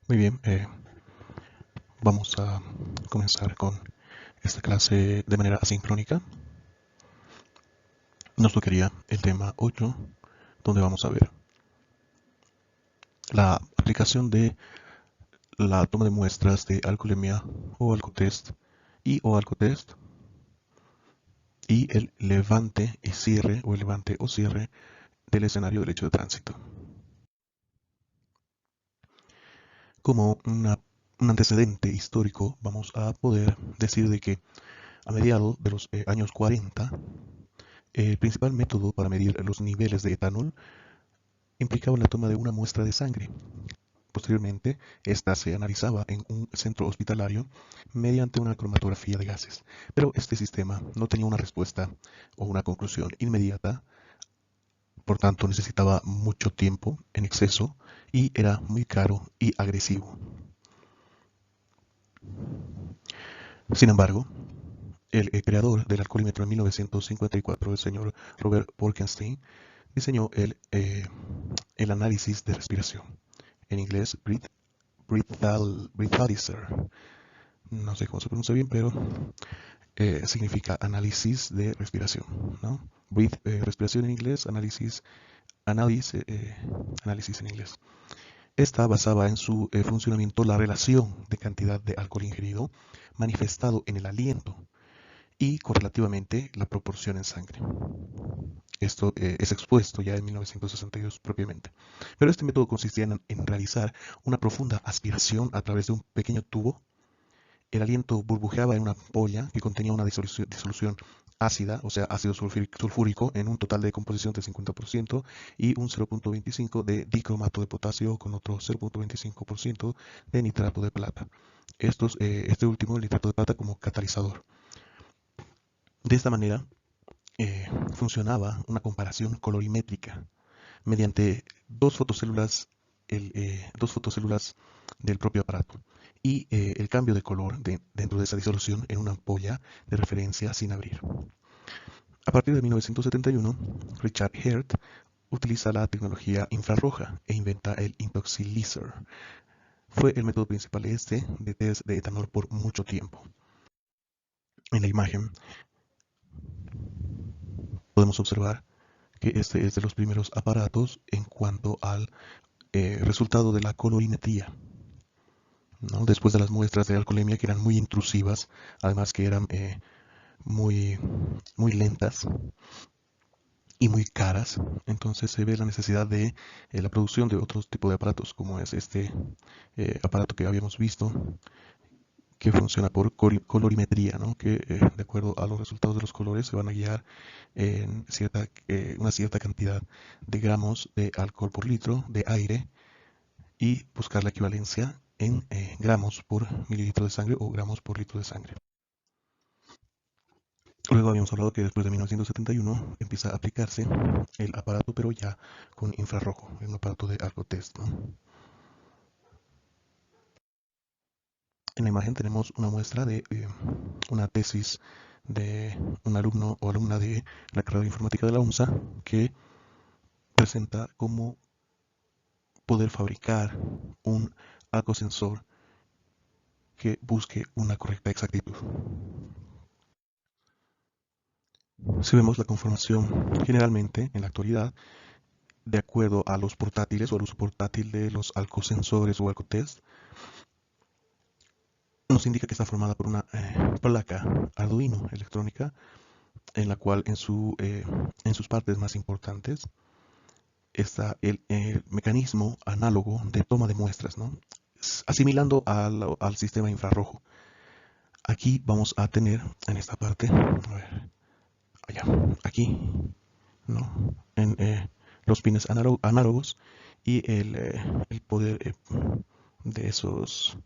Muy bien, vamos a comenzar con esta clase de manera asincrónica. Nos tocaría el tema 8, donde vamos a ver la aplicación de la toma de muestras de alcoholemia o alcotest o alcotest y el levante y cierre o el levante o cierre del escenario del hecho de tránsito. Como un antecedente histórico, vamos a poder decir de que a mediados de los años 40, el principal método para medir los niveles de etanol implicaba la toma de una muestra de sangre. Posteriormente, esta se analizaba en un centro hospitalario mediante una cromatografía de gases. Pero este sistema no tenía una respuesta o una conclusión inmediata, por tanto necesitaba mucho tiempo en exceso y era muy caro y agresivo. Sin embargo, el creador del alcoholímetro en 1954, el señor Robert Bolkestein, diseñó el análisis de respiración, en inglés breathalyzer. No sé cómo se pronuncia bien, pero significa análisis de respiración, ¿no? Respiración en inglés, análisis en inglés. Esta basaba en su funcionamiento la relación de cantidad de alcohol ingerido manifestado en el aliento y correlativamente la proporción en sangre. Esto es expuesto ya en 1962 propiamente. Pero este método consistía en realizar una profunda aspiración a través de un pequeño tubo. El aliento burbujeaba en una ampolla que contenía una disolución ácida, o sea, ácido sulfúrico, en un total de composición del 50% y un 0.25 de dicromato de potasio con otro 0.25% de nitrato de plata. Este último, el nitrato de plata, como catalizador. De esta manera, funcionaba una comparación colorimétrica mediante dos fotocélulas del propio aparato y el cambio de color dentro de esa disolución en una ampolla de referencia sin abrir. A partir de 1971, Richard Hert utiliza la tecnología infrarroja e inventa el Intoxilyzer. Fue el método principal de test de etanol por mucho tiempo. En la imagen podemos observar que este es de los primeros aparatos en cuanto al resultado de la colorimetría, ¿no? Después de las muestras de alcoholemia que eran muy intrusivas, además que eran muy, muy lentas y muy caras, entonces se ve la necesidad de la producción de otro tipo de aparatos, como es este aparato que habíamos visto, que funciona por colorimetría, ¿no? Que de acuerdo a los resultados de los colores se van a guiar en una cierta cantidad de gramos de alcohol por litro de aire y buscar la equivalencia en gramos por mililitro de sangre o gramos por litro de sangre. Luego habíamos hablado que después de 1971 empieza a aplicarse el aparato, pero ya con infrarrojo, un aparato de alcotest, ¿no? En la imagen tenemos una muestra de una tesis de un alumno o alumna de la carrera de informática de la UNSA que presenta cómo poder fabricar un alcosensor que busque una correcta exactitud. Si vemos la conformación generalmente en la actualidad, de acuerdo a los portátiles o al uso portátil de los alcosensores o alcotest, nos indica que está formada por una placa Arduino electrónica en la cual en sus partes más importantes está el mecanismo análogo de toma de muestras, ¿no? Asimilando al sistema infrarrojo. Aquí vamos a tener en esta parte, a ver, allá, aquí, ¿no? En los pines análogos y el poder de esos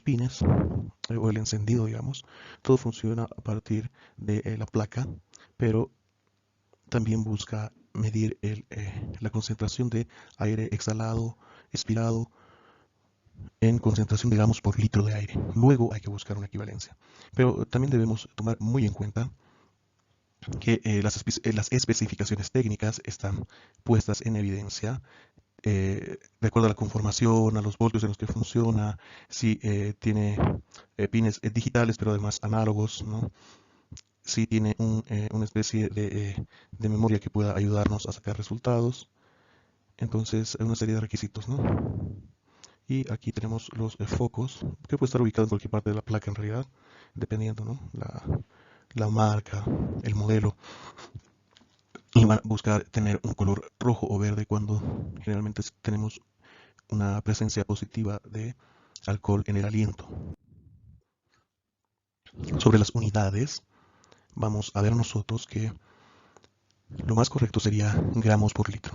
pines o el encendido, digamos, todo funciona a partir de la placa, pero también busca medir la concentración de aire exhalado, expirado, en concentración, digamos, por litro de aire. Luego hay que buscar una equivalencia. Pero también debemos tomar muy en cuenta que las especificaciones técnicas están puestas en evidencia de acuerdo a la conformación, a los voltios en los que funciona, si tiene pines digitales pero además análogos, ¿no? Si tiene una especie de memoria que pueda ayudarnos a sacar resultados. Entonces hay una serie de requisitos, ¿no? Y aquí tenemos los focos, que puede estar ubicado en cualquier parte de la placa en realidad, dependiendo, ¿no? La marca, el modelo. Y van a buscar tener un color rojo o verde cuando generalmente tenemos una presencia positiva de alcohol en el aliento. Sobre las unidades, vamos a ver nosotros que lo más correcto sería gramos por litro.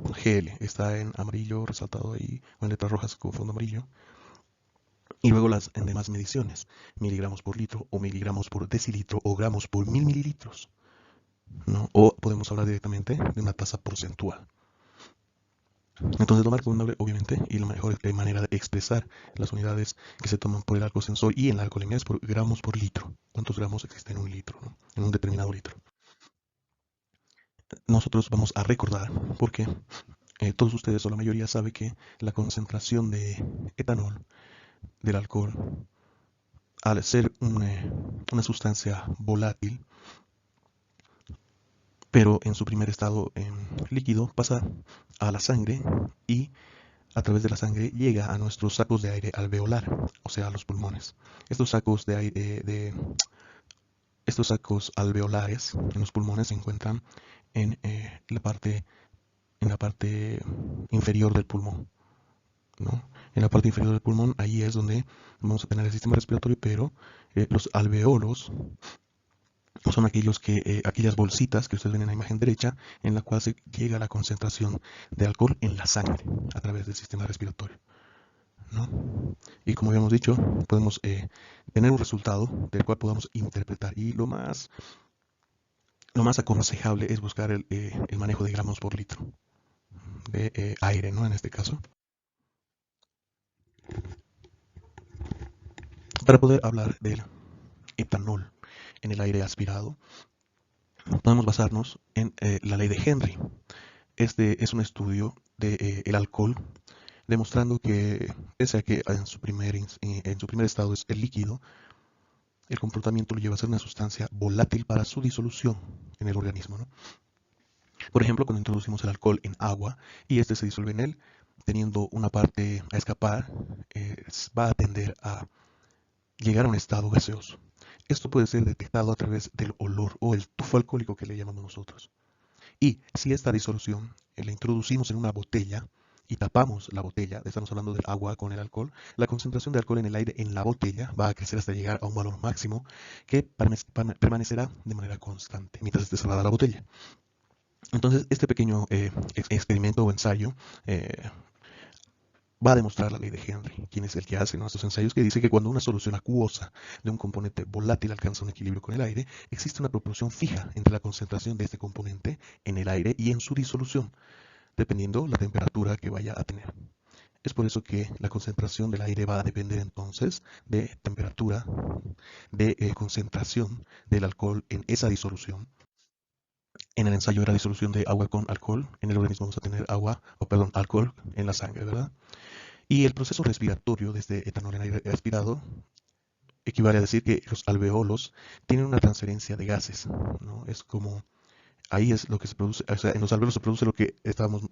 GL está en amarillo resaltado ahí, o en letras rojas con fondo amarillo. Y luego las demás mediciones, miligramos por litro o miligramos por decilitro o gramos por 1000 mililitros, ¿no? O podemos hablar directamente de una tasa porcentual. Entonces lo más recomendable, obviamente, y la mejor manera de expresar las unidades que se toman por el alcohol sensor y en la alcoholemia es por gramos por litro. ¿Cuántos gramos existen en un litro, ¿no? En un determinado litro? Nosotros vamos a recordar, porque todos ustedes o la mayoría sabe que la concentración de etanol del alcohol, al ser una sustancia volátil, pero en su primer estado líquido, pasa a la sangre y a través de la sangre llega a nuestros sacos de aire alveolar, o sea, a los pulmones. Estos sacos de aire, estos sacos alveolares en los pulmones se encuentran en, en la parte inferior del pulmón, ¿no? En la parte inferior del pulmón, ahí es donde vamos a tener el sistema respiratorio, pero los alveolos son aquellas bolsitas que ustedes ven en la imagen derecha, en la cual se llega la concentración de alcohol en la sangre a través del sistema respiratorio, ¿no? Y como habíamos dicho, podemos tener un resultado del cual podamos interpretar. Y lo más aconsejable es buscar el manejo de gramos por litro de aire, ¿no? En este caso, para poder hablar del etanol en el aire aspirado, podemos basarnos en la ley de Henry. Este es un estudio del alcohol demostrando que, pese a que en su primer estado es el líquido, el comportamiento lo lleva a ser una sustancia volátil para su disolución en el organismo, ¿no? Por ejemplo, cuando introducimos el alcohol en agua y este se disuelve en él, teniendo una parte a escapar, va a tender a llegar a un estado gaseoso. Esto puede ser detectado a través del olor o el tufo alcohólico que le llamamos nosotros. Y si esta disolución la introducimos en una botella y tapamos la botella, estamos hablando del agua con el alcohol, la concentración de alcohol en el aire en la botella va a crecer hasta llegar a un valor máximo que permanecerá de manera constante mientras esté cerrada la botella. Entonces, este pequeño experimento o ensayo va a demostrar la ley de Henry, quien es el que hace estos ensayos, que dice que cuando una solución acuosa de un componente volátil alcanza un equilibrio con el aire, existe una proporción fija entre la concentración de este componente en el aire y en su disolución, dependiendo la temperatura que vaya a tener. Es por eso que la concentración del aire va a depender entonces de temperatura, de concentración del alcohol en esa disolución. En el ensayo era disolución de agua con alcohol, en el organismo vamos a tener alcohol en la sangre, ¿verdad? Y el proceso respiratorio de este etanol en aire respirado equivale a decir que los alveolos tienen una transferencia de gases, ¿no? Es como, ahí es lo que se produce, o sea, en los alveolos se produce lo que estábamos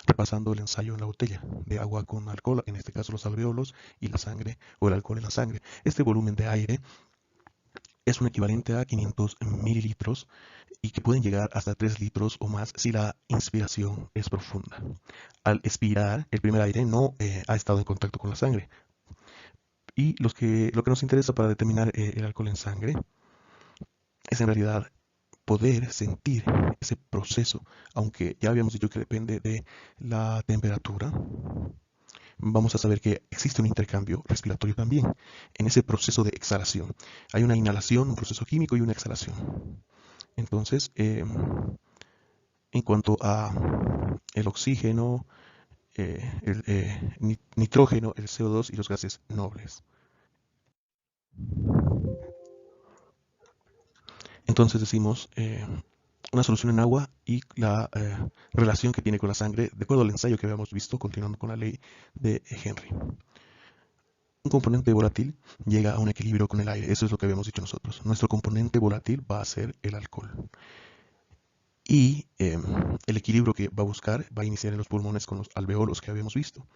repasando el ensayo en la botella de agua con alcohol, en este caso los alveolos y la sangre, o el alcohol en la sangre. Este volumen de aire es un equivalente a 500 mililitros y que pueden llegar hasta 3 litros o más si la inspiración es profunda. Al expirar, el primer aire no ha estado en contacto con la sangre. Y lo que nos interesa para determinar el alcohol en sangre es en realidad poder sentir ese proceso, aunque ya habíamos dicho que depende de la temperatura. Vamos a saber que existe un intercambio respiratorio también en ese proceso de exhalación. Hay una inhalación, un proceso químico y una exhalación. Entonces, en cuanto a el oxígeno, el nitrógeno, el CO2 y los gases nobles. Entonces decimos una solución en agua y la relación que tiene con la sangre, de acuerdo al ensayo que habíamos visto, continuando con la ley de Henry. Un componente volátil llega a un equilibrio con el aire, eso es lo que habíamos dicho nosotros. Nuestro componente volátil va a ser el alcohol. Y el equilibrio que va a buscar va a iniciar en los pulmones con los alveolos que habíamos visto,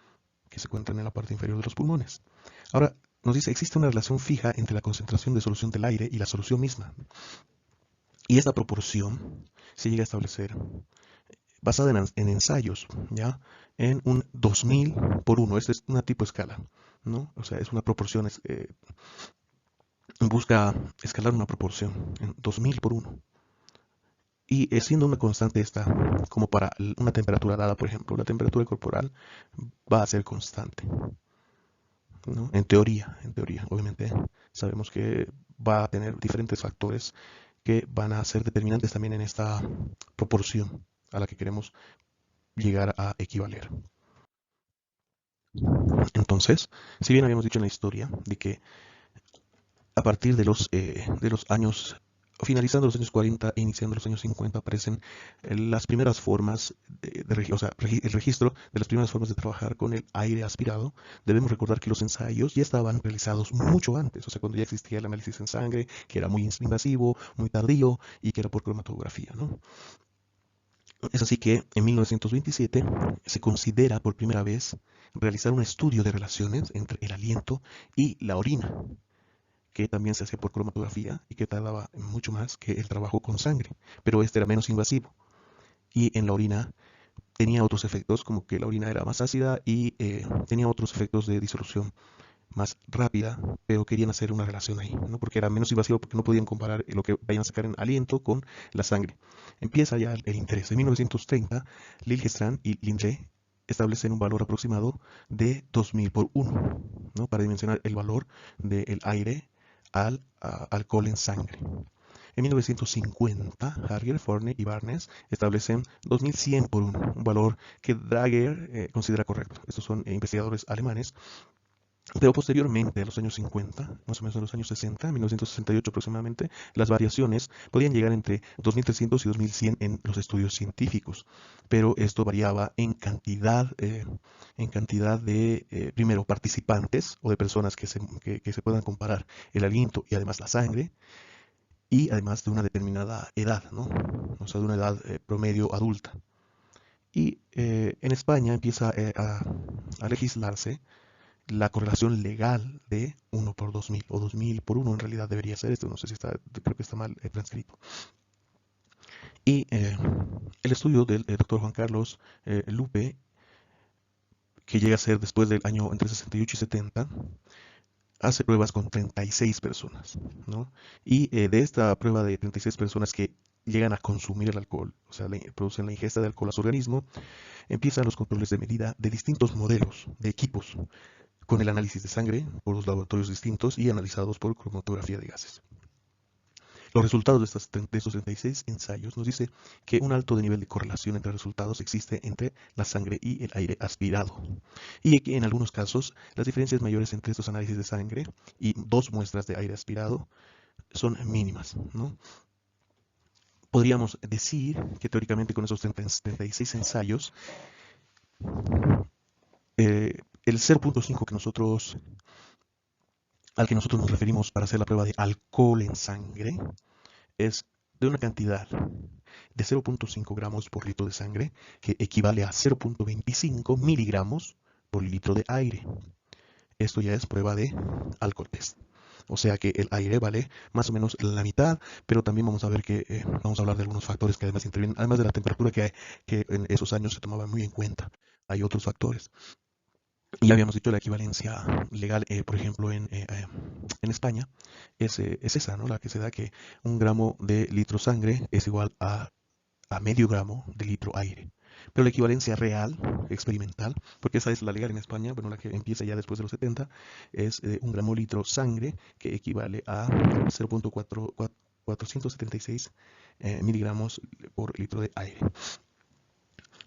que se encuentran en la parte inferior de los pulmones. Ahora, nos dice, existe una relación fija entre la concentración de solución del aire y la solución misma. Y esta proporción se llega a establecer basada en ensayos, ¿ya? En un 2000 por 1. Esta es una tipo escala, ¿no? O sea, es una proporción, busca escalar una proporción en 2000 por 1. Y siendo una constante esta, como para una temperatura dada, por ejemplo, la temperatura corporal va a ser constante, ¿no? En teoría, obviamente sabemos que va a tener diferentes factores que van a ser determinantes también en esta proporción a la que queremos llegar a equivaler. Entonces, si bien habíamos dicho en la historia de que a partir de los años, finalizando los años 40 e iniciando los años 50, aparecen las primeras formas, o sea, el registro de las primeras formas de trabajar con el aire aspirado, debemos recordar que los ensayos ya estaban realizados mucho antes, o sea, cuando ya existía el análisis en sangre, que era muy invasivo, muy tardío y que era por cromatografía, ¿no? Es así que en 1927 se considera por primera vez realizar un estudio de relaciones entre el aliento y la orina, que también se hacía por cromatografía y que tardaba mucho más que el trabajo con sangre, pero este era menos invasivo. Y en la orina tenía otros efectos, como que la orina era más ácida y tenía otros efectos de disolución más rápida, pero querían hacer una relación ahí, ¿no? Porque era menos invasivo, porque no podían comparar lo que vayan a sacar en aliento con la sangre. Empieza ya el interés. En 1930, Liljestrand y Lindley establecen un valor aproximado de 2000 por 1, ¿no? Para dimensionar el valor del aire al alcohol en sangre. En 1950, Harger, Forney y Barnes establecen 2100 por 1, un valor que Drager considera correcto. Estos son investigadores alemanes. Pero posteriormente, a los años 50, más o menos en los años 60, 1968 aproximadamente, las variaciones podían llegar entre 2300 y 2100 en los estudios científicos, pero esto variaba en cantidad de, primero, participantes o de personas que se puedan comparar el aliento y además la sangre, y además de una determinada edad, ¿no? O sea, de una edad promedio adulta. Y en España empieza a legislarse la correlación legal de 1 por 2000 o 2000 por 1 en realidad debería ser esto, no sé si está, creo que está mal transcrito. Y el estudio del doctor Juan Carlos Lupe, que llega a ser después del año entre 68 y 70, hace pruebas con 36 personas, ¿no? Y de esta prueba de 36 personas que llegan a consumir el alcohol, o sea, producen la ingesta de alcohol a su organismo, empiezan los controles de medida de distintos modelos de equipos con el análisis de sangre por dos laboratorios distintos y analizados por cromatografía de gases. Los resultados de estos 36 ensayos nos dice que un alto nivel de correlación entre resultados existe entre la sangre y el aire aspirado. Y que en algunos casos las diferencias mayores entre estos análisis de sangre y dos muestras de aire aspirado son mínimas, ¿no? Podríamos decir que teóricamente con esos 36 ensayos, el 0.5 al que nosotros nos referimos para hacer la prueba de alcohol en sangre es de una cantidad de 0.5 gramos por litro de sangre, que equivale a 0.25 miligramos por litro de aire. Esto ya es prueba de alcohol test. O sea que el aire vale más o menos la mitad, pero también vamos a ver que vamos a hablar de algunos factores que además intervienen, además de la temperatura que en esos años se tomaba muy en cuenta. Hay otros factores. Ya habíamos dicho la equivalencia legal, por ejemplo, en España, es esa, ¿no? La que se da que un gramo de litro sangre es igual a medio gramo de litro aire. Pero la equivalencia real, experimental, porque esa es la legal en España, bueno, la que empieza ya después de los 70, es un gramo litro sangre que equivale a 0.476 miligramos por litro de aire.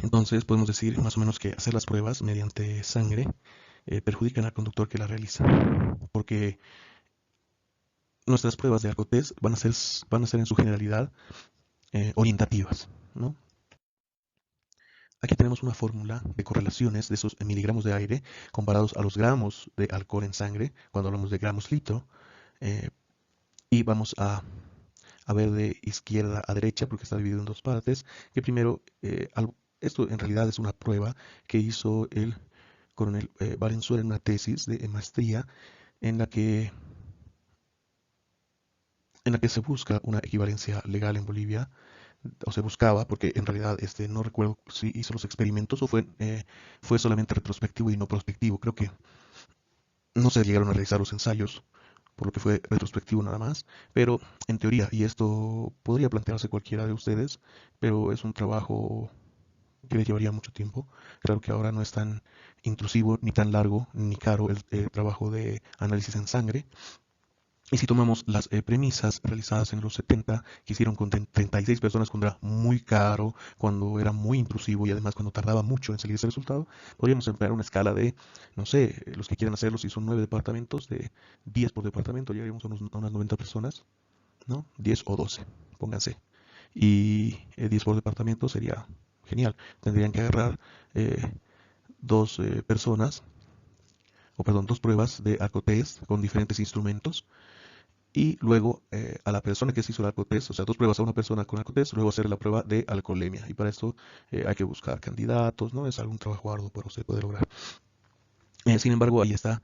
Entonces podemos decir más o menos que hacer las pruebas mediante sangre perjudican al conductor que la realiza, porque nuestras pruebas de alcotest van a ser en su generalidad orientativas, ¿no? Aquí tenemos una fórmula de correlaciones de esos miligramos de aire comparados a los gramos de alcohol en sangre, cuando hablamos de gramos litro, eh, y vamos a ver de izquierda a derecha, porque está dividido en dos partes, que primero, esto en realidad es una prueba que hizo el coronel Valenzuela en una tesis de maestría en la que, se busca una equivalencia legal en Bolivia, o se buscaba, porque en realidad no recuerdo si hizo los experimentos o fue solamente retrospectivo y no prospectivo. Creo que no se llegaron a realizar los ensayos, por lo que fue retrospectivo nada más, pero en teoría, y esto podría plantearse cualquiera de ustedes, pero es un trabajo que le llevaría mucho tiempo. Claro que ahora no es tan intrusivo, ni tan largo, ni caro el trabajo de análisis en sangre. Y si tomamos las premisas realizadas en los 70, que hicieron con 36 personas cuando era muy caro, cuando era muy intrusivo y además cuando tardaba mucho en salir ese resultado, podríamos emplear una escala de, no sé, los que quieran hacerlo, si son 9 departamentos, de 10 por departamento, llegaríamos a unas 90 personas, ¿no? 10 o 12, pónganse. Y 10 por departamento sería genial. Tendrían que agarrar dos personas, o perdón, dos pruebas de alcotest con diferentes instrumentos y luego a la persona que se hizo el alcotest, o sea, dos pruebas a una persona con alcotest, luego hacer la prueba de alcoholemia. Y para esto hay que buscar candidatos, ¿no? Es algún trabajo arduo, pero se puede lograr. Sin embargo, ahí está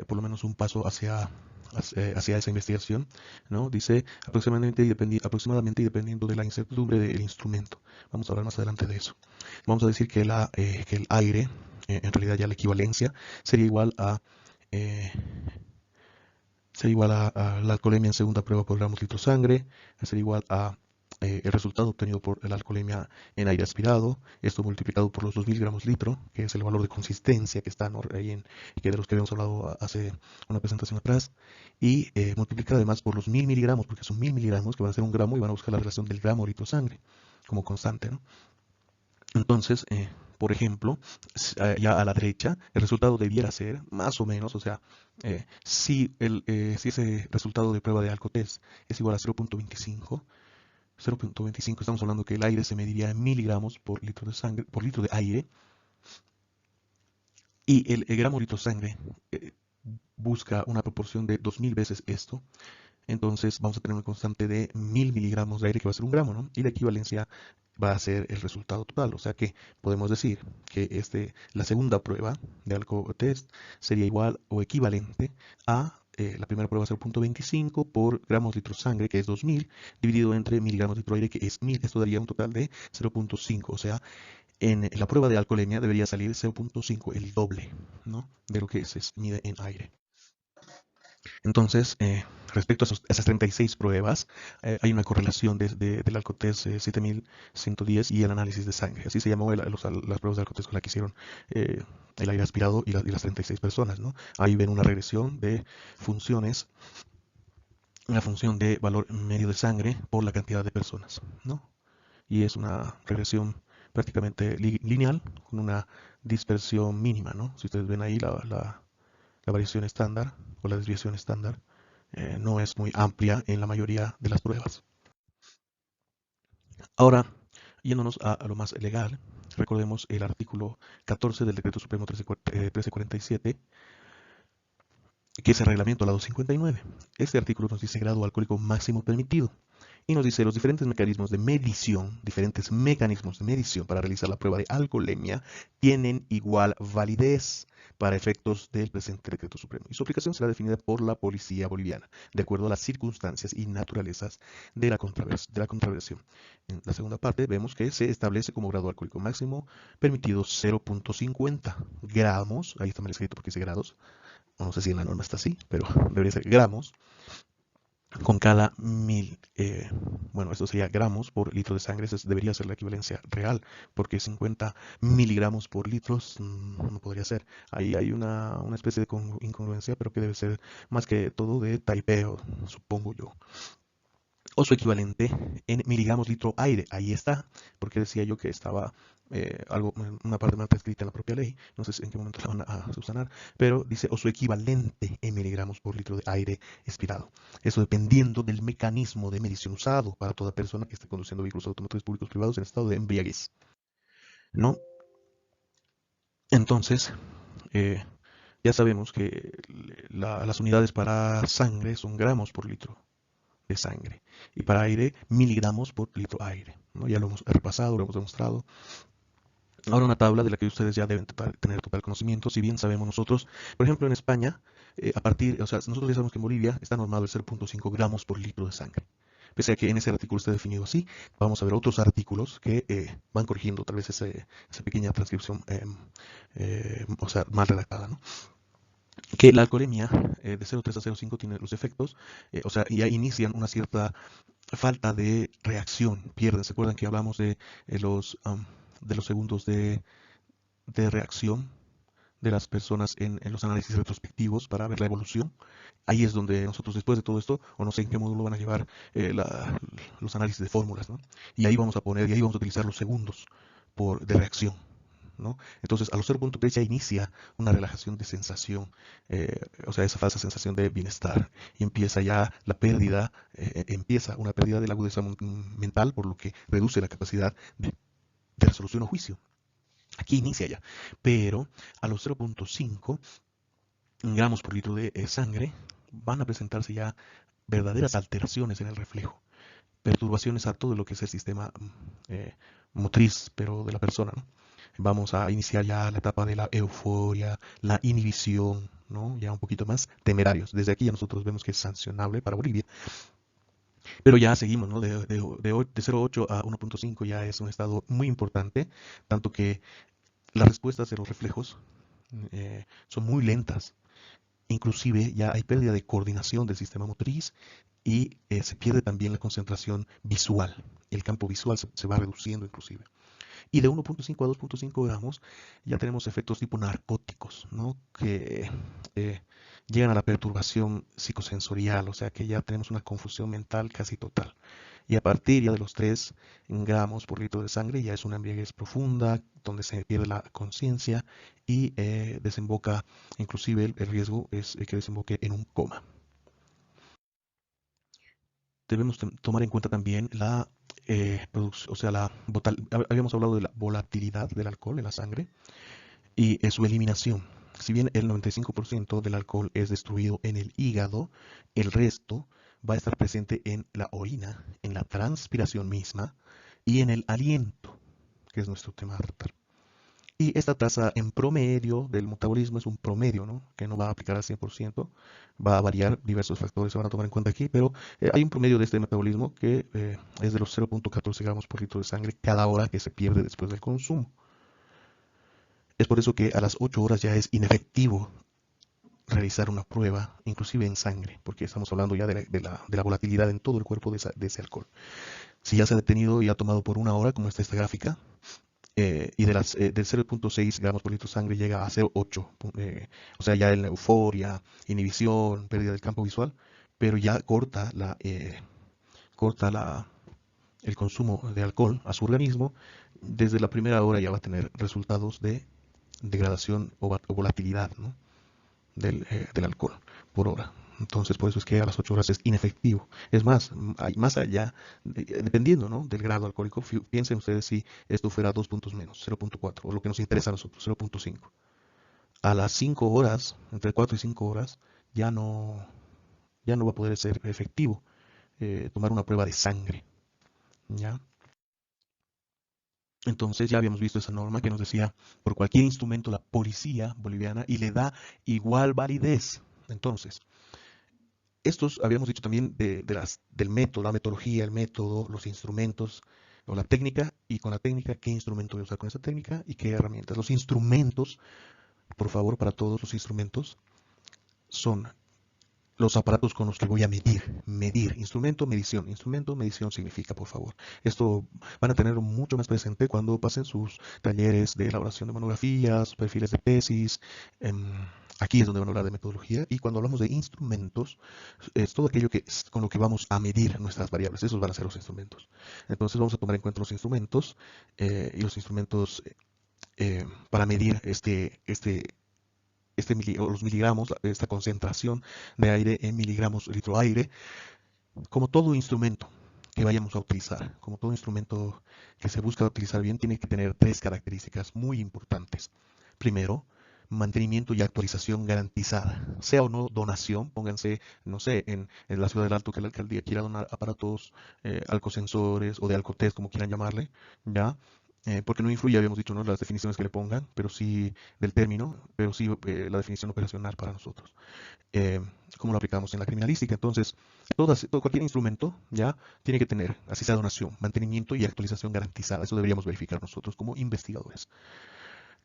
por lo menos un paso hacia esa investigación, ¿no? Dice aproximadamente y dependiendo de la incertidumbre del instrumento. Vamos a hablar más adelante de eso. Vamos a decir que que el aire, en realidad ya la equivalencia, sería igual a eh, la alcoholemia en segunda prueba por gramos litro sangre, sería igual a el resultado obtenido por la alcoholemia en aire aspirado, esto multiplicado por los 2000 gramos litro, que es el valor de consistencia que está ahí que de los que habíamos hablado hace una presentación atrás, y multiplicado además por los 1000 miligramos, porque son 1000 miligramos que van a ser un gramo y van a buscar la relación del gramo litro sangre como constante, ¿no? Entonces, por ejemplo, ya a la derecha, el resultado debiera ser más o menos, o sea, si ese resultado de prueba de alcotest es igual a 0.25, 0.25, estamos hablando que el aire se mediría en miligramos por litro de sangre, por litro de aire, y el gramo litro sangre busca una proporción de 2000 veces esto. Entonces vamos a tener una constante de 1000 miligramos de aire que va a ser un gramo, ¿no? Y la equivalencia va a ser el resultado total. O sea que podemos decir que la segunda prueba de alcotest sería igual o equivalente a la primera prueba 0.25 por gramos litro sangre, que es 2000, dividido entre miligramos litro aire, que es 1000. Esto daría un total de 0.5. O sea, en la prueba de alcoholemia debería salir 0.5, el doble, ¿no? De lo que se mide en aire. Entonces, respecto a esas 36 pruebas, hay una correlación del Alcotest 7110 y el análisis de sangre. Así se llamó las pruebas de Alcotest con las que hicieron el aire aspirado y las 36 personas, ¿no? Ahí ven una regresión de funciones, una función de valor medio de sangre por la cantidad de personas, ¿no? Y es una regresión prácticamente lineal con una dispersión mínima, ¿no? Si ustedes ven ahí la variación estándar o la desviación estándar no es muy amplia en la mayoría de las pruebas. Ahora, yéndonos a lo más legal, recordemos el artículo 14 del Decreto Supremo 1347, que es el reglamento la 259. Este artículo nos dice grado alcohólico máximo permitido y nos dice los diferentes mecanismos de medición para realizar la prueba de alcoholemia tienen igual validez para efectos del presente decreto supremo y su aplicación será definida por la policía boliviana de acuerdo a las circunstancias y naturalezas de la contraversión. En la segunda parte vemos que se establece como grado alcohólico máximo permitido 0.50 gramos, ahí está mal escrito porque dice grados, no sé si en la norma está así, pero debería ser gramos con cada 1000, bueno, esto sería gramos por litro de sangre, debería ser la equivalencia real, porque 50 miligramos por litros no podría ser. Ahí hay una especie de incongruencia, pero que debe ser más que todo de taipeo, supongo yo. o su equivalente en miligramos litro aire. Ahí está, porque decía yo que estaba una parte mal escrita en la propia ley, no sé en qué momento la van a subsanar, pero dice o su equivalente en miligramos por litro de aire expirado. Eso dependiendo del mecanismo de medición usado para toda persona que esté conduciendo vehículos automotores públicos privados en estado de embriaguez. ¿No? Entonces, eh, ya sabemos que las unidades para sangre son gramos por litro de sangre y para aire miligramos por litro aire, ¿no? Ya lo hemos repasado, lo hemos demostrado. Ahora una tabla de la que ustedes ya deben tener total conocimiento, si bien sabemos nosotros, por ejemplo en España, o sea, nosotros ya sabemos que en Bolivia está normado el 0.5 gramos por litro de sangre. Pese a que en ese artículo está definido así, vamos a ver otros artículos que van corrigiendo tal vez esa pequeña transcripción, o sea, mal redactada, ¿no? Que la alcoholemia de 0,3 a 0,5 tiene los efectos, o sea, ya inician una cierta falta de reacción, pierden. ¿Se acuerdan que hablamos de los segundos de reacción de las personas en los análisis retrospectivos para ver la evolución? Ahí es donde nosotros después de todo esto, o no sé en qué módulo van a llevar los análisis de fórmulas, ¿no? Y ahí vamos a poner, y ahí vamos a utilizar los segundos de reacción, ¿no? Entonces, a los 0.3 ya inicia una relajación de sensación, o sea, esa falsa sensación de bienestar, y empieza ya la pérdida, empieza una pérdida de la agudeza mental, por lo que reduce la capacidad de resolución o juicio. Aquí inicia ya, pero a los 0.5 gramos por litro de sangre van a presentarse ya verdaderas alteraciones en el reflejo, perturbaciones a todo lo que es el sistema motriz, pero de la persona, ¿no? Vamos a iniciar ya la etapa de la euforia, la inhibición, ¿no? Ya un poquito más temerarios. Desde aquí ya nosotros vemos que es sancionable para Bolivia, pero ya seguimos, ¿no? De 0,8 a 1.5 ya es un estado muy importante, tanto que las respuestas de los reflejos son muy lentas. Inclusive ya hay pérdida de coordinación del sistema motriz y se pierde también la concentración visual. El campo visual se va reduciendo inclusive. Y de 1.5 a 2.5 gramos ya tenemos efectos tipo narcóticos, ¿no? Que llegan a la perturbación psicosensorial, o sea que ya tenemos una confusión mental casi total. Y a partir ya de los 3 gramos por litro de sangre ya es una embriaguez profunda, donde se pierde la conciencia y desemboca, inclusive el riesgo es que desemboque en un coma. Debemos tomar en cuenta también o sea, habíamos hablado de la volatilidad del alcohol en la sangre y su eliminación. Si bien el 95% del alcohol es destruido en el hígado, el resto va a estar presente en la orina, en la transpiración misma y en el aliento, que es nuestro tema a tratar. Y esta tasa en promedio del metabolismo es un promedio, ¿no? Que no va a aplicar al 100%, va a variar, diversos factores se van a tomar en cuenta aquí, pero hay un promedio de este metabolismo que es de los 0.14 gramos por litro de sangre cada hora que se pierde después del consumo. Es por eso que a las 8 horas ya es inefectivo realizar una prueba, inclusive en sangre, porque estamos hablando ya de la volatilidad en todo el cuerpo de ese alcohol. Si ya se ha detenido y ha tomado por una hora, como está esta gráfica, y del 0.6 gramos por litro de sangre llega a 0.8, o sea, ya en la euforia, inhibición, pérdida del campo visual, pero ya corta el consumo de alcohol a su organismo, desde la primera hora ya va a tener resultados de degradación o volatilidad, ¿no? del alcohol por hora. Entonces, por eso es que a las 8 horas es inefectivo. Es más, hay más allá, dependiendo, ¿no? del grado alcohólico, piensen ustedes si esto fuera 2 puntos menos, 0.4, o lo que nos interesa a nosotros, 0.5. A las 5 horas, entre 4 y 5 horas, ya no, ya no va a poder ser efectivo tomar una prueba de sangre, ¿ya? Entonces ya habíamos visto esa norma que nos decía por cualquier instrumento la policía boliviana y le da igual validez. Entonces, estos habíamos dicho también del método, la metodología, el método, los instrumentos o la técnica, y con la técnica, qué instrumento voy a usar con esa técnica y qué herramientas. Los instrumentos, por favor, para todos los instrumentos son los aparatos con los que voy a medir, instrumento, medición significa, por favor. Esto van a tener mucho más presente cuando pasen sus talleres de elaboración de monografías, perfiles de tesis. Aquí es donde van a hablar de metodología, y cuando hablamos de instrumentos, es todo aquello con lo que vamos a medir nuestras variables. Esos van a ser los instrumentos. Entonces vamos a tomar en cuenta los instrumentos, y los instrumentos para medir o los miligramos, esta concentración de aire en miligramos litro aire. Como todo instrumento que vayamos a utilizar, como todo instrumento que se busca utilizar bien, tiene que tener tres características muy importantes. Primero, mantenimiento y actualización garantizada. Sea o no donación, pónganse, no sé, en la ciudad del Alto, que la alcaldía quiera donar aparatos, alcosensores o de alcotest, como quieran llamarle, ¿ya? Porque no influye, habíamos dicho, ¿no?, las definiciones que le pongan, pero sí del término, pero sí la definición operacional para nosotros. eh, Como lo aplicamos en la criminalística. Entonces, cualquier instrumento ya tiene que tener, así sea donación, mantenimiento y actualización garantizada. Eso deberíamos verificar nosotros como investigadores.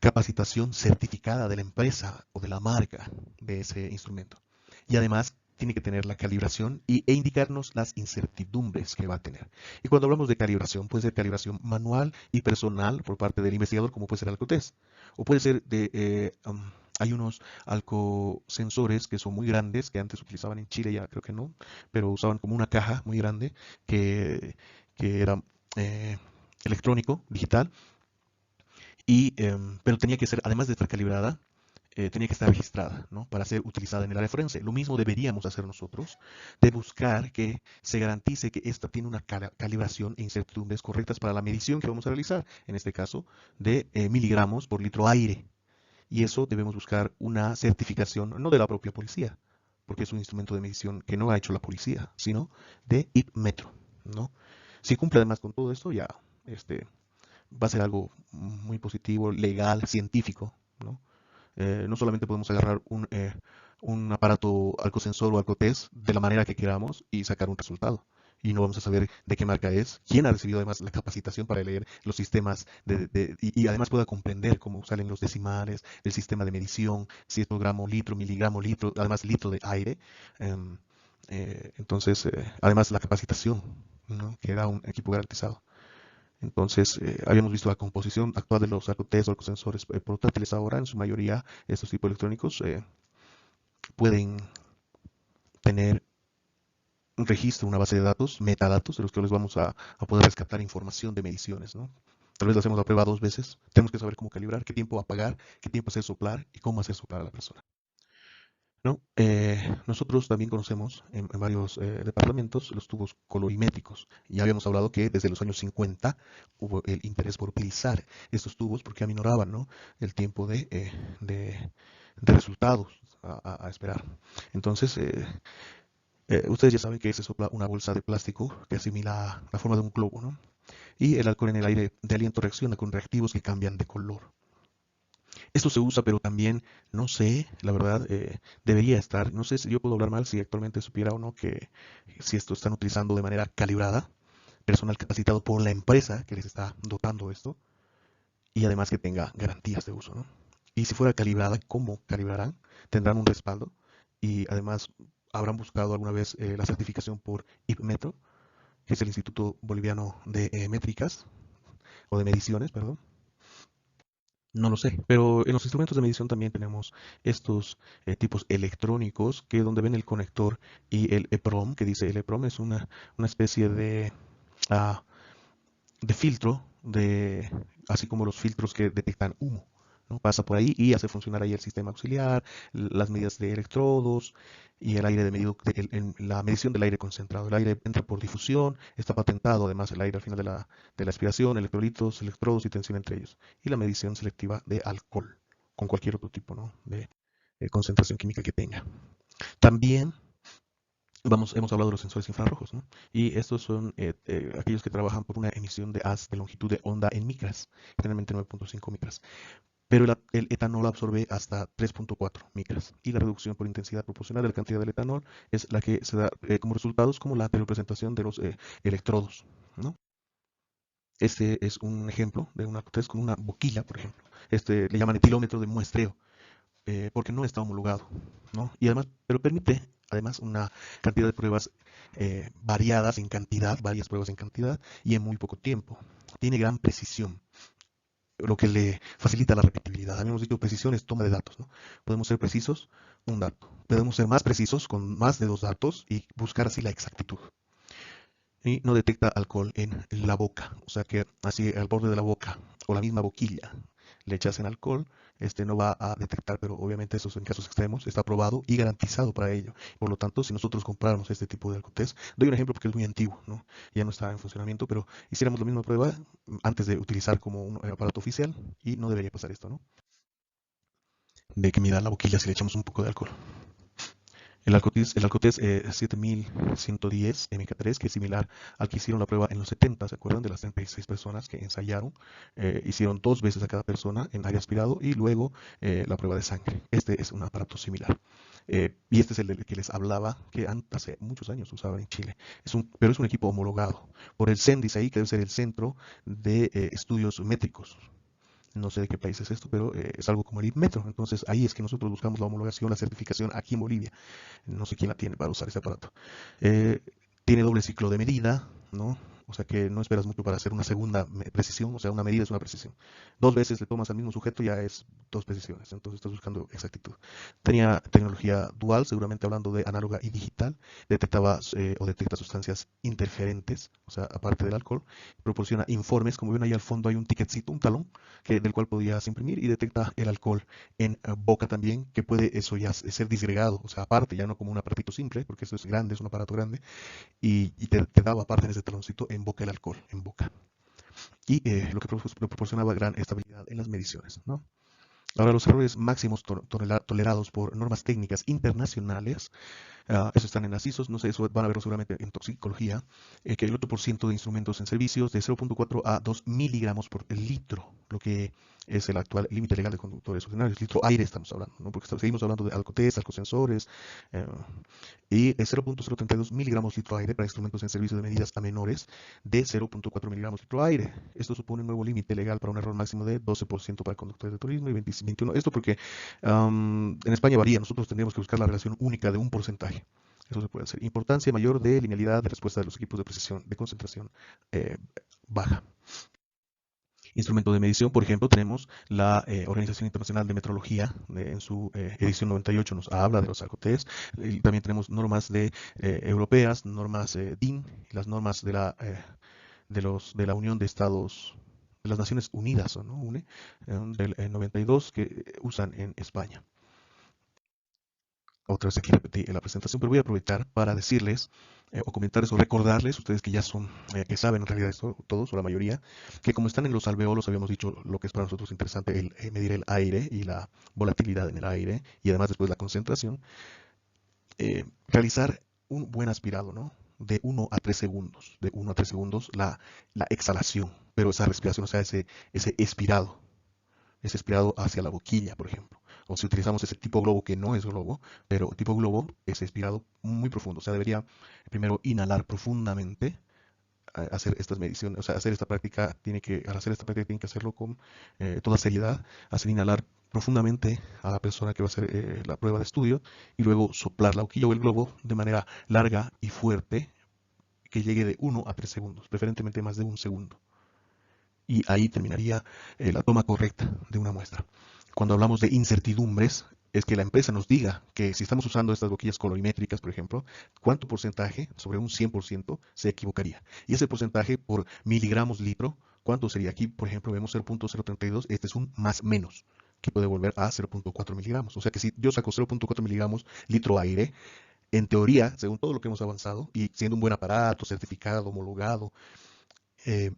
Capacitación certificada de la empresa o de la marca de ese instrumento. Y además tiene que tener la calibración e indicarnos las incertidumbres que va a tener. Y cuando hablamos de calibración, puede ser calibración manual y personal por parte del investigador, como puede ser Alcotest. O puede ser hay unos alcosensores que son muy grandes, que antes utilizaban en Chile, ya creo que no, pero usaban como una caja muy grande que era eh, electrónico, digital, pero tenía que ser, además de estar calibrada, tenía que estar registrada, ¿no?, para ser utilizada en el área forense. Lo mismo deberíamos hacer nosotros, de buscar que se garantice que esta tiene una calibración e incertidumbres correctas para la medición que vamos a realizar, en este caso de miligramos por litro aire. Y eso debemos buscar una certificación, no de la propia policía, porque es un instrumento de medición que no ha hecho la policía, sino de IPMetro, ¿no? Si cumple además con todo esto, ya va a ser algo muy positivo, legal, científico, ¿no? No solamente podemos agarrar un aparato alcosensor o alcotest de la manera que queramos y sacar un resultado. Y no vamos a saber de qué marca es, quién ha recibido además la capacitación para leer los sistemas y además pueda comprender cómo salen los decimales del sistema de medición, si es gramo, litro, miligramo, litro, además litro de aire. Em, entonces, además la capacitación, ¿no?, que da un equipo garantizado. Entonces, habíamos visto la composición actual de los alcotest o alcosensores portátiles. Ahora, en su mayoría, estos tipos electrónicos pueden tener un registro, una base de datos, metadatos, de los que les vamos a poder rescatar información de mediciones, ¿no? Tal vez le hacemos la prueba 2 veces. Tenemos que saber cómo calibrar, qué tiempo apagar, qué tiempo hacer soplar y cómo hacer soplar a la persona, ¿no? Nosotros también conocemos en varios departamentos los tubos colorimétricos. Ya habíamos hablado que desde los años 50 hubo el interés por utilizar estos tubos porque aminoraban, ¿no?, el tiempo de resultados a esperar. Entonces, ustedes ya saben que se sopla una bolsa de plástico que asimila la forma de un globo, ¿no? Y el alcohol en el aire de aliento reacciona con reactivos que cambian de color. Esto se usa, pero también, no sé, la verdad, debería estar, no sé si yo puedo hablar mal, si actualmente supiera o no que si esto están utilizando de manera calibrada, personal capacitado por la empresa que les está dotando esto, y además que tenga garantías de uso, ¿no? Y si fuera calibrada, ¿cómo calibrarán? ¿Tendrán un respaldo? Y además, ¿habrán buscado alguna vez la certificación por IPMetro, que es el Instituto Boliviano de Métricas, o de Mediciones, perdón? No lo sé, pero en los instrumentos de medición también tenemos estos tipos electrónicos, que donde ven el conector y el EPROM, que dice el EPROM es una especie ah, de filtro, así como los filtros que detectan humo, ¿no? Pasa por ahí y hace funcionar ahí el sistema auxiliar, las medidas de electrodos y el aire la medición del aire concentrado. El aire entra por difusión, está patentado además el aire al final de la aspiración, electrolitos, electrodos y tensión entre ellos. Y la medición selectiva de alcohol, con cualquier otro tipo, ¿no?, de concentración química que tenga. También hemos hablado de los sensores infrarrojos, ¿no? Y estos son aquellos que trabajan por una emisión de haz de longitud de onda en micras, generalmente 9.5 micras. Pero el etanol absorbe hasta 3.4 micras. Y la reducción por intensidad proporcional de la cantidad del etanol es la que se da como resultados, como la anterior presentación de los electrodos, ¿no? Este es un ejemplo de una test con una boquilla, por ejemplo. Este le llaman etilómetro de muestreo, porque no está homologado, ¿no? Y además, pero permite Además, una cantidad de pruebas variadas en cantidad, varias pruebas en cantidad y en muy poco tiempo. Tiene gran precisión, lo que le facilita la repetibilidad. Habíamos dicho precisión es toma de datos, ¿no? Podemos ser precisos, un dato. Podemos ser más precisos con más de 2 datos y buscar así la exactitud. Y no detecta alcohol en la boca, o sea que así al borde de la boca o la misma boquilla le echasen alcohol, este no va a detectar, pero obviamente eso en casos extremos está probado y garantizado para ello. Por lo tanto, si nosotros compráramos este tipo de alcotest, doy un ejemplo porque es muy antiguo, ¿no? Ya no está en funcionamiento, pero hiciéramos la misma prueba antes de utilizar como un aparato oficial y no debería pasar esto, ¿no? De que mida la boquilla si le echamos un poco de alcohol. El Alcotés 7110 MK3, que es similar al que hicieron la prueba en los 70, ¿se acuerdan de las 36 personas que ensayaron? Hicieron 2 veces a cada persona en aire aspirado y luego la prueba de sangre. Este es un aparato similar. Y este es el del que les hablaba, que hace muchos años usaba en Chile. Pero es un equipo homologado por el CEN, dice ahí, que debe ser el Centro de Estudios Métricos. No sé de qué país es esto, pero es algo como el IPMetro. Entonces ahí es que nosotros buscamos la homologación, la certificación aquí en Bolivia. No sé quién la tiene para usar ese aparato. Eh, Tiene doble ciclo de medida, ¿no? O sea que no esperas mucho para hacer una segunda precisión, o sea, una medida es una precisión. 2 veces le tomas al mismo sujeto, ya es 2 precisiones, entonces estás buscando exactitud. Tenía tecnología dual, seguramente hablando de análoga y digital, detectaba o detecta sustancias interferentes, o sea, aparte del alcohol, proporciona informes, como ven ahí al fondo hay un ticketcito, un talón, del cual podías imprimir y detecta el alcohol en boca también, que puede eso ya ser disgregado, o sea, aparte, ya no como un aparatito simple, porque eso es grande, es un aparato grande, y te daba aparte en ese taloncito en boca el alcohol, en boca. Y lo que proporcionaba gran estabilidad en las mediciones, ¿no? Ahora, los errores máximos tolerados por normas técnicas internacionales, eso están en las ISOs, no sé, eso van a verlo seguramente en toxicología, que el 8% de instrumentos en servicios de 0.4 a 2 miligramos por litro, lo que es el actual límite legal de conductores ordinarios. Litro aire estamos hablando, ¿no? Porque seguimos hablando de alcotés, alcosensores, eh, y 0.032 miligramos litro aire para instrumentos en servicio de medidas a menores de 0.4 miligramos litro aire. Esto supone un nuevo límite legal para un error máximo de 12% para conductores de turismo y 21%. Esto porque en España varía, nosotros tendríamos que buscar la relación única de un porcentaje. Eso se puede hacer. Importancia mayor de linealidad de respuesta de los equipos de precisión, de concentración eh, baja. Instrumento de medición, por ejemplo, tenemos la Organización Internacional de Metrología, en su edición 98 nos habla de los alcotés, y también tenemos normas europeas, normas DIN, y las normas de la Unión de Estados, de las Naciones Unidas, ¿no? UNE, del 92, que usan en España. Otra vez aquí repetí en la presentación, pero voy a aprovechar para decirles o comentarles o recordarles, ustedes que ya son, que saben en realidad esto, todos o la mayoría, que como están en los alveolos, habíamos dicho lo que es para nosotros interesante, el medir el aire y la volatilidad en el aire y además después la concentración, realizar un buen aspirado, ¿no? De 1 a 3 segundos, de 1 a 3 segundos la exhalación, pero esa respiración, o sea, ese expirado es expirado hacia la boquilla, por ejemplo. O si utilizamos ese tipo globo que no es globo, pero tipo globo es expirado muy profundo. O sea, debería primero inhalar profundamente, hacer estas mediciones, o sea, hacer esta práctica, al hacer esta práctica tiene que hacerlo con toda seriedad, hacer inhalar profundamente a la persona que va a hacer la prueba de estudio y luego soplar la boquilla o el globo de manera larga y fuerte que llegue de 1 a 3 segundos, preferentemente más de un segundo. Y ahí terminaría la toma correcta de una muestra. Cuando hablamos de incertidumbres, es que la empresa nos diga que si estamos usando estas boquillas colorimétricas, por ejemplo, cuánto porcentaje, sobre un 100%, se equivocaría. Y ese porcentaje por miligramos litro, ¿cuánto sería? Aquí, por ejemplo, vemos 0.032, este es un más menos, que puede volver a 0.4 miligramos. O sea que si yo saco 0.4 miligramos litro aire, en teoría, según todo lo que hemos avanzado, y siendo un buen aparato, certificado, homologado, eh,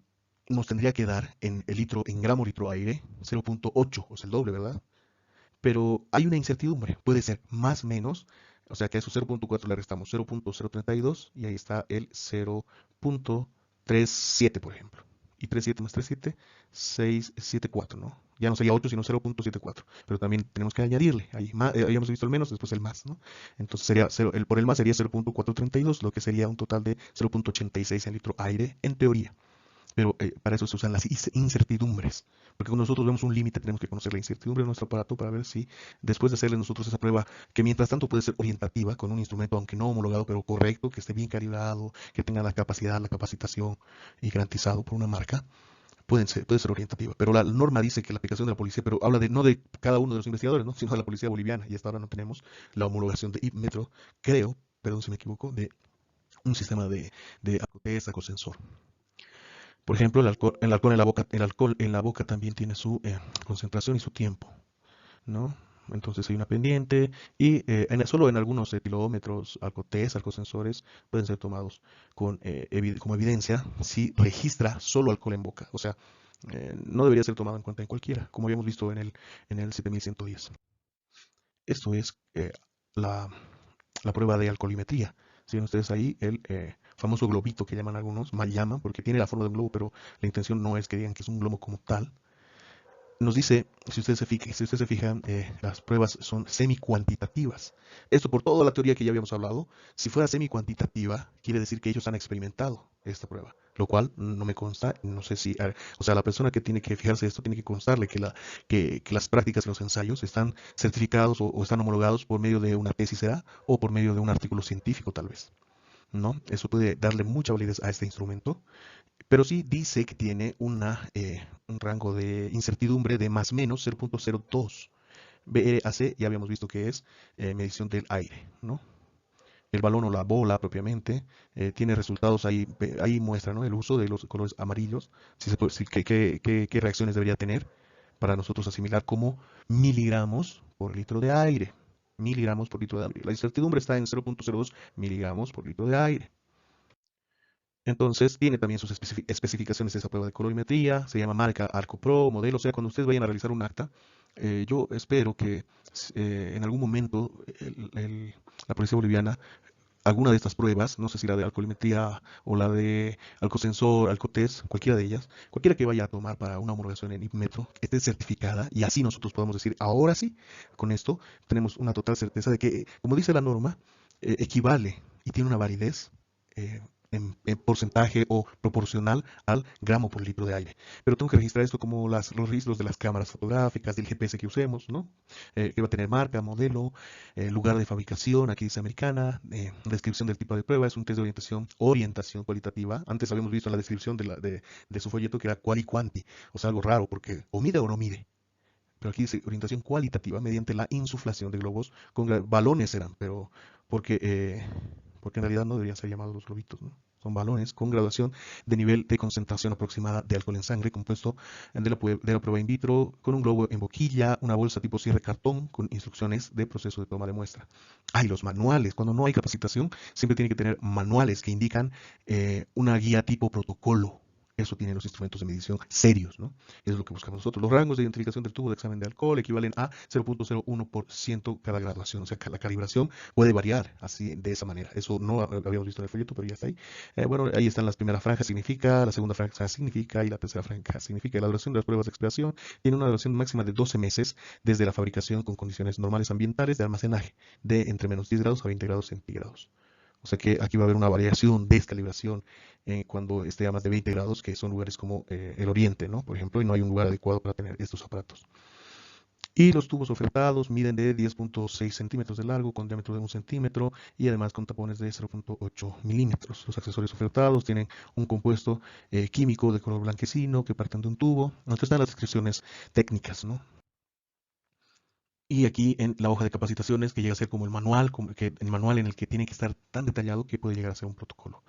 nos tendría que dar en el litro, en gramo litro aire, 0.8, o sea, el doble, ¿verdad? Pero hay una incertidumbre, puede ser más menos, o sea que a esos 0.4 le restamos 0.032 y ahí está el 0.37, por ejemplo. Y 37 más 37, 674, ¿no? Ya no sería 8, sino 0.74. Pero también tenemos que añadirle, ahí habíamos visto el menos, después el más, ¿no? Entonces sería por el más sería 0.432, lo que sería un total de 0.86 en litro aire, en teoría. pero para eso se usan las incertidumbres, porque cuando nosotros vemos un límite tenemos que conocer la incertidumbre de nuestro aparato para ver si después de hacerle nosotros esa prueba, que mientras tanto puede ser orientativa, con un instrumento aunque no homologado, pero correcto, que esté bien calibrado, que tenga la capacidad, la capacitación y garantizado por una marca, puede ser orientativa. Pero la norma dice que la aplicación de la policía, pero habla de no de cada uno de los investigadores, ¿no? Sino de la policía boliviana, y hasta ahora no tenemos la homologación de IPmetro, creo, perdón si me equivoco, de un sistema de ACOTES, ACOSensor. Por ejemplo, el alcohol en la boca también tiene su concentración y su tiempo, ¿no? Entonces hay una pendiente y solo en algunos etilómetros, alcotés, alcosensores pueden ser tomados como evidencia si registra solo alcohol en boca. O sea, no debería ser tomado en cuenta en cualquiera, como habíamos visto en el 7110. Esto es la prueba de alcoholimetría. Si ven ustedes ahí el famoso globito que llaman algunos, mal llaman, porque tiene la forma de un globo, pero la intención no es que digan que es un globo como tal. Nos dice, si ustedes se fijan, las pruebas son semi-cuantitativas. Esto por toda la teoría que ya habíamos hablado. Si fuera semi-cuantitativa, quiere decir que ellos han experimentado esta prueba, lo cual no me consta, no sé si, o sea, la persona que tiene que fijarse esto tiene que constarle que las prácticas y los ensayos están certificados o están homologados por medio de una tesis, ¿será? O por medio de un artículo científico, tal vez, ¿no? Eso puede darle mucha validez a este instrumento. Pero sí dice que tiene un rango de incertidumbre de más o menos 0.02. BRAC ya habíamos visto que es medición del aire, ¿no? El balón o la bola propiamente tiene resultados ahí muestra, ¿no? El uso de los colores amarillos, qué reacciones debería tener para nosotros asimilar como miligramos por litro de aire. Miligramos por litro de aire. La incertidumbre está en 0.02 miligramos por litro de aire. Entonces tiene también sus especificaciones de esa prueba de colorimetría, se llama marca ArcoPro, modelo, o sea, cuando ustedes vayan a realizar un acta, yo espero que en algún momento la policía boliviana, alguna de estas pruebas, no sé si la de alcoholimetría o la de alcosensor, alcotés, cualquiera de ellas, cualquiera que vaya a tomar para una homologación en IPmetro, esté certificada y así nosotros podamos decir, ahora sí, con esto tenemos una total certeza de que, como dice la norma, equivale y tiene una validez eh, en porcentaje o proporcional al gramo por litro de aire. Pero tengo que registrar esto como los registros de las cámaras fotográficas, del GPS que usemos, ¿no? Que va a tener marca, modelo, lugar de fabricación, aquí dice americana, descripción del tipo de prueba, es un test de orientación cualitativa. Antes habíamos visto en la descripción de su folleto que era quali quanti, o sea, algo raro, porque o mide o no mide. Pero aquí dice orientación cualitativa mediante la insuflación de globos con balones eran, pero porque, eh, porque en realidad no deberían ser llamados los globitos, ¿no? Son balones con graduación de nivel de concentración aproximada de alcohol en sangre compuesto de la prueba in vitro con un globo en boquilla, una bolsa tipo cierre cartón con instrucciones de proceso de toma de muestra. Hay los manuales. Cuando no hay capacitación, siempre tiene que tener manuales que indican una guía tipo protocolo. Eso tienen los instrumentos de medición serios, ¿no? Eso es lo que buscamos nosotros. Los rangos de identificación del tubo de examen de alcohol equivalen a 0.01% cada graduación. O sea, que la calibración puede variar así, de esa manera. Eso no lo habíamos visto en el folleto, pero ya está ahí. Bueno, ahí están las primeras franjas, significa, la segunda franja significa y la tercera franja significa. La duración de las pruebas de expiación tiene una duración máxima de 12 meses desde la fabricación con condiciones normales ambientales de almacenaje de entre menos 10 grados a 20 grados centígrados. O sea que aquí va a haber una variación, descalibración cuando esté a más de 20 grados, que son lugares como el oriente, ¿no? Por ejemplo, y no hay un lugar adecuado para tener estos aparatos. Y los tubos ofertados miden de 10.6 centímetros de largo con diámetro de 1 centímetro y además con tapones de 0.8 milímetros. Los accesorios ofertados tienen un compuesto químico de color blanquecino que parten de un tubo. Entonces están las descripciones técnicas, ¿no? Y aquí en la hoja de capacitaciones que llega a ser como el manual, el manual en el que tiene que estar tan detallado que puede llegar a ser un protocolo,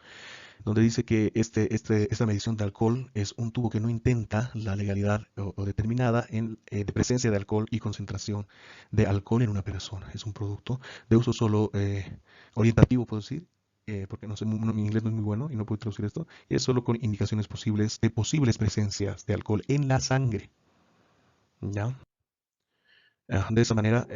donde dice que esta medición de alcohol es un tubo que no intenta la legalidad o determinada de presencia de alcohol y concentración de alcohol en una persona. Es un producto de uso solo orientativo, puedo decir, porque no sé, mi inglés no es muy bueno y no puedo traducir esto, y es solo con indicaciones posibles de posibles presencias de alcohol en la sangre. ¿Ya? De esa manera